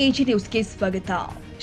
AG ನ್ಯೂಸ್ಗೆ ಸ್ವಾಗತ.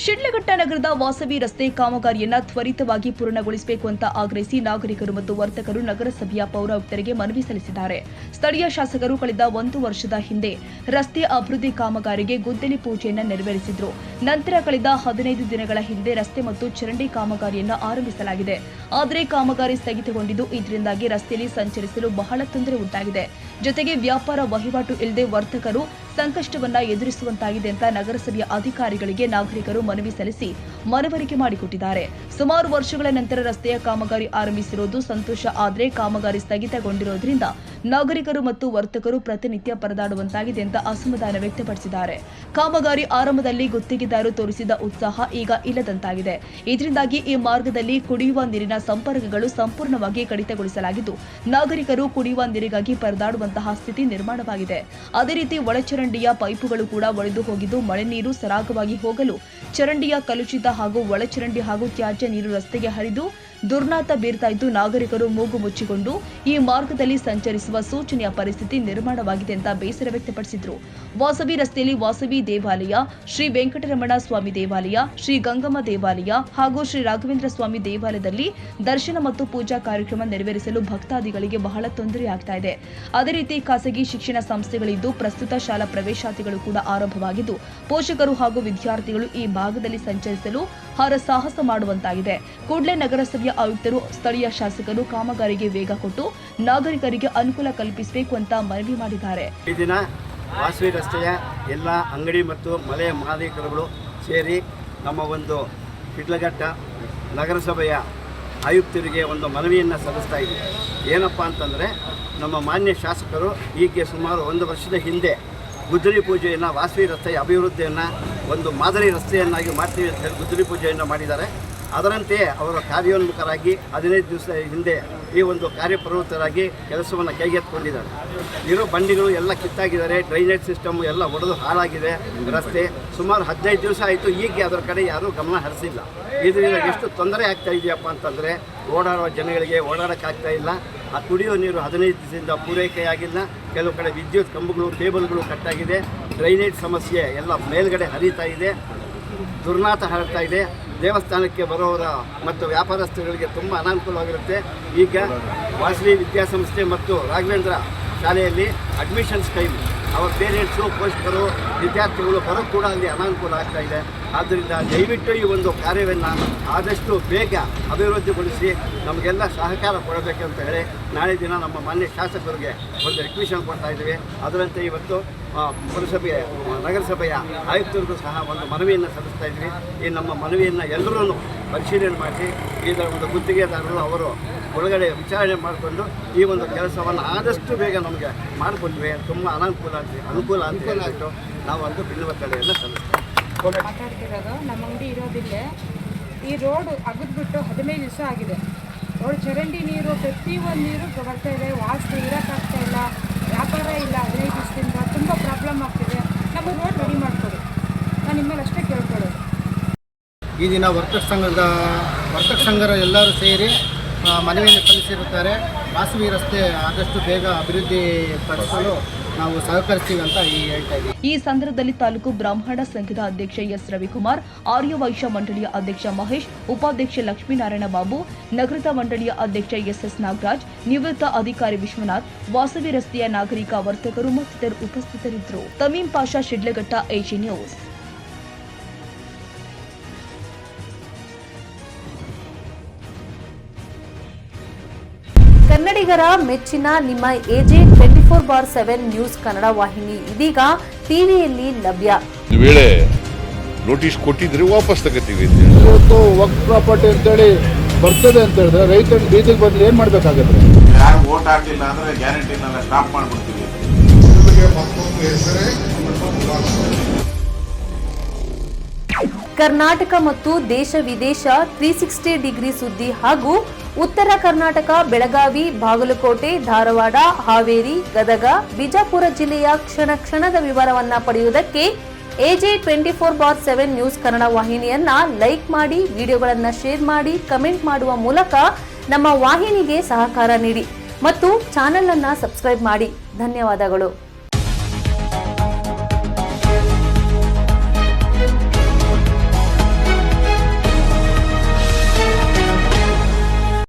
ಶಿಡ್ಲಘಟ್ಟ ನಗರದ ವಾಸವಿ ರಸ್ತೆ ಕಾಮಗಾರಿಯನ್ನ ತ್ವರಿತವಾಗಿ ಪೂರ್ಣಗೊಳಿಸಬೇಕು ಅಂತ ಆಗ್ರಹಿಸಿ ನಾಗರಿಕರು ಮತ್ತು ವರ್ತಕರು ನಗರಸಭೆಯ ಪೌರಾಯುಕ್ತರಿಗೆ ಮನವಿ ಸಲ್ಲಿಸಿದ್ದಾರೆ. ಸ್ಥಳೀಯ ಶಾಸಕರು ಕಳೆದ 1 ವರ್ಷದ ಹಿಂದೆ ರಸ್ತೆ ಅಭಿವೃದ್ಧಿ ಕಾಮಗಾರಿಗೆ ಗುದ್ದಲಿ ಪೂಜೆಯನ್ನ ನೆರವೇರಿಸಿದ್ರು. ನಂತರ ಕಳೆದ 15 ದಿನಗಳ ಹಿಂದೆ ರಸ್ತೆ ಮತ್ತು ಚರಂಡಿ ಕಾಮಗಾರಿಯನ್ನ ಆರಂಭಿಸಲಾಗಿದೆ. ಆದರೆ ಕಾಮಗಾರಿ ಸ್ಥಗಿತಗೊಂಡಿದ್ದು ಇದರಿಂದಾಗಿ ರಸ್ತೆಯಲ್ಲಿ ಸಂಚರಿಸಲು ಬಹಳ ತೊಂದರೆ ಉಂಟಾಗಿದೆ. ಜೊತೆಗೆ ವ್ಯಾಪಾರ ವಹಿವಾಟು ಇಲ್ಲದೆ ವರ್ತಕರು ಸಂಕಷ್ಟವನ್ನ ಎದುರಿಸುವಂತಾಗಿದೆ ಅಂತ ನಗರಸಭೆಯ ಅಧಿಕಾರಿಗಳಿಗೆ ನಾಗರಿಕರು ಮನವಿ ಸಲ್ಲಿಸಿ ಮನವರಿಕೆ ಮಾಡಿಕೊಟ್ಟಿದ್ದಾರೆ. ಸುಮಾರು ವರ್ಷಗಳ ನಂತರ ರಸ್ತೆಯ ಕಾಮಗಾರಿ ಆರಂಭಿಸಿರುವುದು ಸಂತೋಷ, ಆದರೆ ಕಾಮಗಾರಿ ಸ್ಥಗಿತಗೊಂಡಿರುವುದರಿಂದ ನಾಗರಿಕರು ಮತ್ತು ವರ್ತಕರು ಪ್ರತಿನಿತ್ಯ ಪರದಾಡುವಂತಾಗಿದೆ ಅಂತ ಅಸಮಾಧಾನ ವ್ಯಕ್ತಪಡಿಸಿದ್ದಾರೆ. ಕಾಮಗಾರಿ ಆರಂಭದಲ್ಲಿ ಗುತ್ತಿಗೆದಾರರು ತೋರಿಸಿದ ಉತ್ಸಾಹ ಈಗ ಇಲ್ಲದಂತಾಗಿದೆ. ಇದರಿಂದಾಗಿ ಈ ಮಾರ್ಗದಲ್ಲಿ ಕುಡಿಯುವ ನೀರಿನ ಸಂಪರ್ಕಗಳು ಸಂಪೂರ್ಣವಾಗಿ ಕಡಿತಗೊಳಿಸಲಾಗಿದ್ದು ನಾಗರಿಕರು ಕುಡಿಯುವ ನೀರಿಗಾಗಿ ಪರದಾಡುವಂತಹ ಸ್ಥಿತಿ ನಿರ್ಮಾಣವಾಗಿದೆ. ಅದೇ ರೀತಿ ಒಳಚರಂಡಿಯ ಪೈಪುಗಳು ಕೂಡ ಒಡೆದು ಹೋಗಿದ್ದು ಮಳೆ ನೀರು ಸರಾಗವಾಗಿ ಹೋಗಲು ಚರಂಡಿಯ ಕಲುಷಿತ ಹಾಗೂ ಒಳಚರಂಡಿ ಹಾಗೂ ತ್ಯಾಜ್ಯ ನೀರು ರಸ್ತೆಗೆ ಹರಿದು ದುರ್ನಾತ ಬೀರ್ತಾ ಇದ್ದು ನಾಗರಿಕರು ಮೂಗು ಮುಚ್ಚಿಕೊಂಡು ಈ ಮಾರ್ಗದಲ್ಲಿ ಸಂಚರಿಸುವ ಶೋಚನೀಯ ಪರಿಸ್ಥಿತಿ ನಿರ್ಮಾಣವಾಗಿದೆ ಅಂತ ಬೇಸರ ವ್ಯಕ್ತಪಡಿಸಿದರು. ವಾಸವಿ ರಸ್ತೆಯಲ್ಲಿ ವಾಸವಿ ದೇವಾಲಯ, ಶ್ರೀ ವೆಂಕಟರಮಣ ಸ್ವಾಮಿ ದೇವಾಲಯ, ಶ್ರೀ ಗಂಗಮ್ಮ ದೇವಾಲಯ ಹಾಗೂ ಶ್ರೀ ರಾಘವೇಂದ್ರ ಸ್ವಾಮಿ ದೇವಾಲಯದಲ್ಲಿ ದರ್ಶನ ಮತ್ತು ಪೂಜಾ ಕಾರ್ಯಕ್ರಮ ನೆರವೇರಿಸಲು ಭಕ್ತಾದಿಗಳಿಗೆ ಬಹಳ ತೊಂದರೆಯಾಗ್ತಾ ಇದೆ. ಅದೇ ರೀತಿ ಖಾಸಗಿ ಶಿಕ್ಷಣ ಸಂಸ್ಥೆಗಳಿದ್ದು ಪ್ರಸ್ತುತ ಶಾಲಾ ಪ್ರವೇಶಾತಿಗಳು ಕೂಡ ಆರಂಭವಾಗಿದ್ದು ಪೋಷಕರು ಹಾಗೂ ವಿದ್ಯಾರ್ಥಿಗಳು ಈ ಭಾಗದಲ್ಲಿ ಸಂಚರಿಸಲು ಹರಸಾಹಸ ಮಾಡುವಂತಾಗಿದೆ. ಕೂಡಲೇ ನಗರಸಭೆಯ ಆಯುಕ್ತರು, ಸ್ಥಳೀಯ ಶಾಸಕರು ಕಾಮಗಾರಿಗೆ ವೇಗ ಕೊಟ್ಟು ನಾಗರಿಕರಿಗೆ ಅನುಕೂಲ ಕಲ್ಪಿಸಬೇಕು ಅಂತ ಮನವಿ ಮಾಡಿದ್ದಾರೆ. ಈ ದಿನ ವಾಸವಿ ರಸ್ತೆಯ ಎಲ್ಲ ಅಂಗಡಿ ಮತ್ತು ಮಳೆಯ ಮಾಲೀಕರುಗಳು ಸೇರಿ ನಮ್ಮ ಒಂದು ಶಿಡ್ಲಘಟ್ಟ ನಗರಸಭೆಯ ಆಯುಕ್ತರಿಗೆ ಒಂದು ಮನವಿಯನ್ನು ಸಲ್ಲಿಸ್ತಾ ಇದ್ದೀವಿ. ಏನಪ್ಪ ಅಂತಂದರೆ, ನಮ್ಮ ಮಾನ್ಯ ಶಾಸಕರು ಹೀಗೆ ಸುಮಾರು 1 ವರ್ಷದ ಹಿಂದೆ ಗುದ್ದಲಿ ಪೂಜೆಯನ್ನು, ವಾಸವಿ ರಸ್ತೆಯ ಅಭಿವೃದ್ಧಿಯನ್ನು ಒಂದು ಮಾದರಿ ರಸ್ತೆಯನ್ನಾಗಿ ಮಾಡ್ತೀವಿ ಅಂತ ಹೇಳಿ ಗುದ್ದಲಿ ಪೂಜೆಯನ್ನು ಮಾಡಿದ್ದಾರೆ. ಅದರಂತೆ ಅವರು ಕಾರ್ಯೋನ್ಮುಖರಾಗಿ 15 ದಿವಸ ಹಿಂದೆ ಈ ಒಂದು ಕಾರ್ಯಪ್ರವೃತ್ತರಾಗಿ ಕೆಲಸವನ್ನು ಕೈಗೆತ್ತಿಕೊಂಡಿದ್ದಾರೆ. ಇರೋ ಬಂಡಿಗಳು ಎಲ್ಲ ಕಿತ್ತಾಗಿದ್ದಾರೆ, ಡ್ರೈನೇಜ್ ಸಿಸ್ಟಮ್ ಎಲ್ಲ ಒಡೆದು ಹಾಳಾಗಿದೆ. ರಸ್ತೆ ಸುಮಾರು 15 ದಿವಸ ಆಯಿತು, ಹೀಗೆ ಅದರ ಕಡೆ ಯಾರೂ ಗಮನ ಹರಿಸಿಲ್ಲ. ಇದರಿಂದ ಎಷ್ಟು ತೊಂದರೆ ಆಗ್ತಾ ಇದೆಯಪ್ಪ ಅಂತಂದರೆ, ಓಡಾಡುವ ಜನಗಳಿಗೆ ಓಡಾಡೋಕ್ಕಾಗ್ತಾ ಇಲ್ಲ. ಆ ಕುಡಿಯೋ ನೀರು 15 ದಿವಸದಿಂದ ಪೂರೈಕೆಯಾಗಿಲ್ಲ. ಕೆಲವು ಕಡೆ ವಿದ್ಯುತ್ ಕಂಬಗಳು, ಕೇಬಲ್ಗಳು ಕಟ್ಟಾಗಿದೆ. ಡ್ರೈನೇಜ್ ಸಮಸ್ಯೆ ಎಲ್ಲ ಮೇಲ್ಗಡೆ ಹರಿತಾ ಇದೆ, ದುರ್ನಾತ ಹರಡ್ತಾ ಇದೆ. ದೇವಸ್ಥಾನಕ್ಕೆ ಬರೋರ ಮತ್ತು ವ್ಯಾಪಾರಸ್ಥರುಗಳಿಗೆ ತುಂಬ ಅನಾನುಕೂಲವಾಗಿರುತ್ತೆ. ಈಗ ವಾಸವಿ ವಿದ್ಯಾಸಂಸ್ಥೆ ಮತ್ತು ರಾಘವೇಂದ್ರ ಶಾಲೆಯಲ್ಲಿ ಅಡ್ಮಿಷನ್ಸ್ ಟೈಮ್, ಅವರ ಪೇರೆಂಟ್ಸು, ಪೋಷಕರು, ವಿದ್ಯಾರ್ಥಿಗಳು ಬರೋಕ್ಕೆ ಕೂಡ ಅಲ್ಲಿ ಅನಾನುಕೂಲ ಆಗ್ತಾ ಇದೆ. ಆದ್ದರಿಂದ ದಯವಿಟ್ಟು ಈ ಒಂದು ಕಾರ್ಯವನ್ನು ಆದಷ್ಟು ಬೇಗ ಅಭಿವೃದ್ಧಿಗೊಳಿಸಿ ನಮಗೆಲ್ಲ ಸಹಕಾರ ಕೊಡಬೇಕಂತ ಹೇಳಿ ನಾಳೆ ದಿನ ನಮ್ಮ ಮಾನ್ಯ ಶಾಸಕರಿಗೆ ಒಂದು ರಿಕ್ವೆಷನ್ ಕೊಡ್ತಾ ಇದ್ದೀವಿ. ಅದರಂತೆ ಇವತ್ತು ಪುರಸಭೆ ನಗರಸಭೆಯ ಆಯುಕ್ತರಿಗೂ ಸಹ ಒಂದು ಮನವಿಯನ್ನು ಸಲ್ಲಿಸ್ತಾ ಇದ್ವಿ. ಈ ನಮ್ಮ ಮನವಿಯನ್ನು ಎಲ್ಲರೂ ಪರಿಶೀಲನೆ ಮಾಡಿ ಇದರ ಒಂದು ಗುತ್ತಿಗೆದಾರರು ಅವರು ಒಳಗಡೆ ವಿಚಾರಣೆ ಮಾಡಿಕೊಂಡು ಈ ಒಂದು ಕೆಲಸವನ್ನು ಆದಷ್ಟು ಬೇಗ ನಮಗೆ ಮಾಡಿಕೊಟ್ವಿ. ತುಂಬ ಅನುಕೂಲ ಅಂತ ಹೇಳಿಬಿಟ್ಟು ನಾವು ಒಂದು ಭಿನ್ನವತ್ತಳೆಯನ್ನು ಸಲ್ಲಿಸ್ತೀವಿ. ಮಾತಾಡ್ತಿರೋದು ನಮ್ಮ ಅಂಗಡಿ ಇರೋದಿಲ್ಲೇ. ಈ ರೋಡು ಅಗದ್ಬಿಟ್ಟು 15 ದಿವಸ ಆಗಿದೆ. ರೋಡ್ ಚರಂಡಿ ನೀರು, ಪ್ರತಿಯೊಂದು ನೀರು ಬರ್ತಾ ಇದೆ. ವಾಸನೆ ಇರೋಕ್ಕಾಗ್ತಾ ಇಲ್ಲ, ವ್ಯಾಪಾರ ಇಲ್ಲ. 15 ದಿವಸದಿಂದ ತುಂಬ ಪ್ರಾಬ್ಲಮ್ ಆಗ್ತಿದೆ. ನಮಗೆ ರೋಡ್ ರೆಡಿ ಮಾಡಿಕೊಡಿ, ನಾನು ನಿಮ್ಮಲ್ಲಿ ಅಷ್ಟೇ ಕೇಳ್ಕೊಳ್ಳೋದು. ಈ ದಿನ ವರ್ತಕ ಸಂಘರ ಎಲ್ಲರೂ ಸೇರಿ ಮನವಿಯನ್ನು ಸಲ್ಲಿಸಿರುತ್ತಾರೆ. ವಾಸವಿ ರಸ್ತೆ ಆದಷ್ಟು ಬೇಗ ಅಭಿವೃದ್ಧಿ ಪಡಿಸಲು ನಾವು ಸಹಕರಿಸ್ತೀವಿ ಅಂತ ಹೇಳ್ತಾ ಇದ್ದೀವಿ. ಈ ಸಂದರ್ಭದಲ್ಲಿ ತಾಲೂಕು ಬ್ರಾಹ್ಮಣ ಸಂಘದ ಅಧ್ಯಕ್ಷ ಎಸ್ ರವಿಕುಮಾರ್, ಆರ್ಯವೈಶ್ಯ ಮಂಡಳಿಯ ಅಧ್ಯಕ್ಷ ಮಹೇಶ್, ಉಪಾಧ್ಯಕ್ಷ ಲಕ್ಷ್ಮೀನಾರಾಯಣ ಬಾಬು, ನಗರದ ಮಂಡಳಿಯ ಅಧ್ಯಕ್ಷ ಎಸ್ ನಾಗರಾಜ್, ನಿವೃತ್ತ ಅಧಿಕಾರಿ ವಿಶ್ವನಾಥ್, ವಾಸವಿ ರಸ್ತೆಯ ನಾಗರಿಕ ವರ್ತಕರು ಮತ್ತಿತರರು ಉಪಸ್ಥಿತರಿದ್ದರು. ತಮೀಂ ಪಾಷಾ, ಶಿಡ್ಲಘಟ್ಟ, ಎಜಿ ನ್ಯೂಸ್. ಕನ್ನಡಿಗರ ಮೆಚ್ಚಿನ ನಿಮ್ಮ ಎಜೆ 24/7 ನ್ಯೂಸ್ ಕನ್ನಡ ವಾಹಿನಿ ಇದೀಗ ಟಿವಿಯಲ್ಲಿ ಲಭ್ಯ. ವೇಳೆ ನೋಟಿಸ್ ಕೊಟ್ಟಿದ್ರೆ ವಾಪಸ್ ತಗೋತೀವಿ. ಇವತ್ತು ವಕ್ಫ್ ಪ್ರಾಪರ್ಟಿ ಅಂತೇಳಿ ಬರ್ತದೆ ಅಂತ ಹೇಳಿದ್ರೆ ರೈತರು ಬೀದಿಗೆ ಬಂದ್ರೆ ಏನ್ ಮಾಡ್ಬೇಕಾಗತ್ತೆ? ಯಾರು ವೋಟ್ ಹಾಕಲಿಲ್ಲ ಅಂದ್ರೆ ಗ್ಯಾರಂಟಿನೆಲ್ಲ ಸ್ಟಾಪ್ ಮಾಡ್ಬಿಡ್ತೀವಿ. ಕರ್ನಾಟಕ ಮತ್ತು ದೇಶ ವಿದೇಶ 360 ಡಿಗ್ರಿ ಸುದ್ದಿ ಹಾಗೂ ಉತ್ತರ ಕರ್ನಾಟಕ, ಬೆಳಗಾವಿ, ಬಾಗಲಕೋಟೆ, ಧಾರವಾಡ, ಹಾವೇರಿ, ಗದಗ, ಬಿಜಾಪುರ ಜಿಲ್ಲೆಯ ಕ್ಷಣ ಕ್ಷಣದ ವಿವರವನ್ನ ಪಡೆಯುವುದಕ್ಕೆ ಎಜೆ 24/7 ನ್ಯೂಸ್ ಕನ್ನಡ ವಾಹಿನಿಯನ್ನ ಲೈಕ್ ಮಾಡಿ, ವಿಡಿಯೋಗಳನ್ನ ಶೇರ್ ಮಾಡಿ, ಕಮೆಂಟ್ ಮಾಡುವ ಮೂಲಕ ನಮ್ಮ ವಾಹಿನಿಗೆ ಸಹಕಾರ ನೀಡಿ ಮತ್ತು ಚಾನೆಲ್ ಅನ್ನ ಸಬ್ಸ್ಕ್ರೈಬ್ ಮಾಡಿ. ಧನ್ಯವಾದಗಳು.